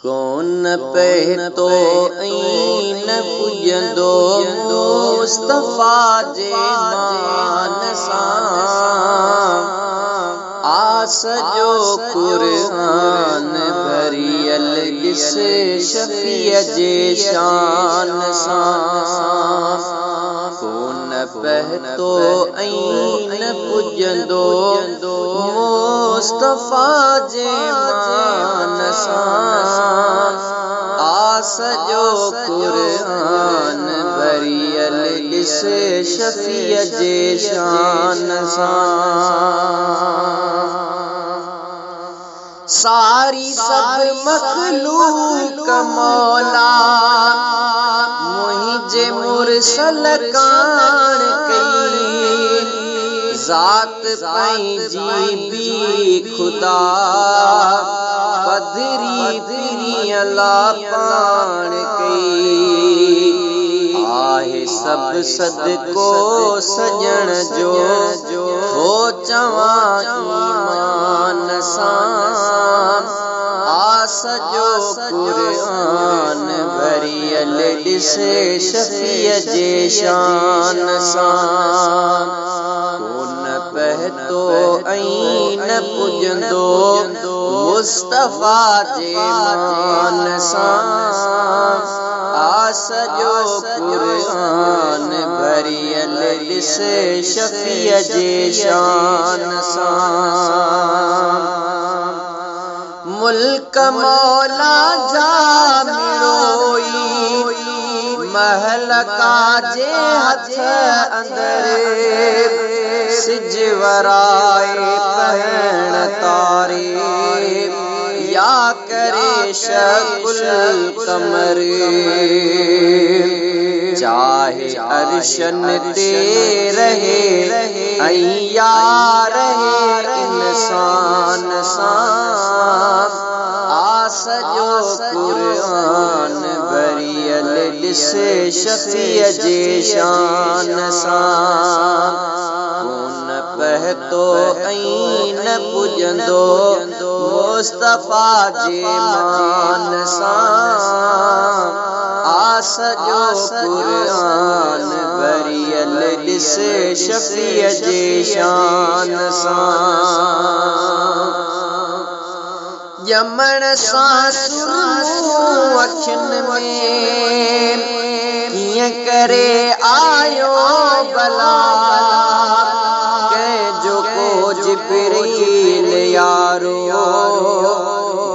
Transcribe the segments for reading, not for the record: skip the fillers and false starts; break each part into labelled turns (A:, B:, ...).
A: कौन पहतो ऐं न पुॼंदो मुस्तफ़ा जे मान सां। आस जो क़ुरान भरियल ॾिस शफ़ीअ जे शान सां। कौन पहतो ऐं न पुॼंदो मुस्तफ़ा जे मान सां। आस जो क़ुरान भरियल ॾिस शफ़ीअ जे शान सां। सारी सब मखलूक मौला मुंहिंजे मुरसल कान कई। ज़ात पंहिंजी बि ख़ुदा पधरी पीरीअ ला पाण कई। आहे सब सदको सजण जो हो चवां ईमान सां। आस जो क़ुरान भरियल ॾिस शफ़ीअ जे शान सां। कौन पहतो ऐं न पुॼंदो मुस्तफ़ा जे मान सां। आस जो क़ुरान भरियल ॾिस शफ़ीअ जे शान सां। मुल्क मौला जा मिड़ोई महल काजे हथ अंदर। सिज वराए पहण तारे या करे शकुल कमर। चाहे अर्शन ते रहे ऐं या रहे इंसान सां। आस जो क़ुरान भरियल ॾिस शफ़ीअ जे शान सां। कौन पहतो ऐं न पुॼंदो मुस्तफ़ा जे मान सां। आस जो क़ुरान भरियल ॾिस शफ़ीअ जे शान सां। ॼमण सां सुरूं अखियुनि में कीअं करे आयो भला। कंहिंजो को जिब्रील यारो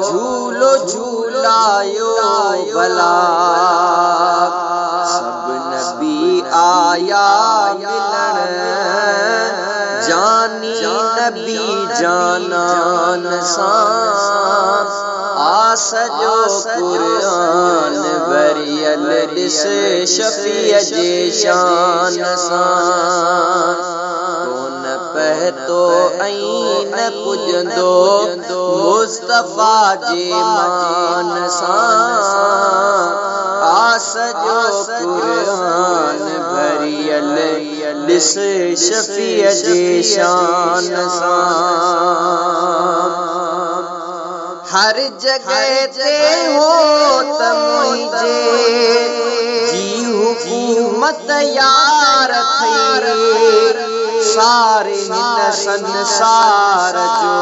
A: झूलो झूलायो भला। सब नबी आया मिलण जानी नबी जानान सां। आस जो क़ुरान भरियल ॾिस शफ़ीअ जे शान सां। कौन पहतो ऐं न पुॼंदो मुस्तफ़ा जे मान सां। आस जो क़ुरान भरियल ॾिस शफ़ीअ जे शान सां। हर जगह ते हो त मुंहिंजे जी हुकूमत यार थई। सारे हिन संसार जो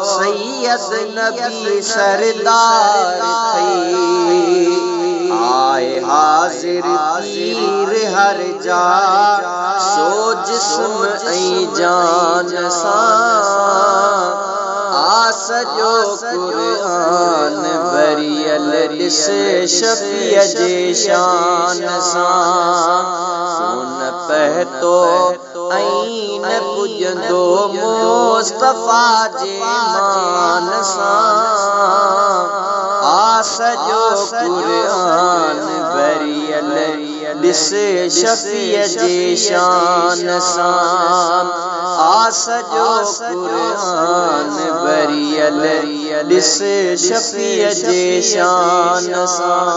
A: सैयद नबी सरदार थई। आए हाज़िर पीर हर जा सो जिस्म ऐं जान सां। आस जो क़ुरान भरियल ॾिस शफ़ीअ जे शान सां। कौन पहतो ऐं न पुॼंदो मुस्तफ़ा जे मान सां। आस जो क़ुरान भरियल ॾिस शफ़ीअ जे शान सां। आस जो क़ुरान भरियल ॾिस शफ़ीअ जे शान सां।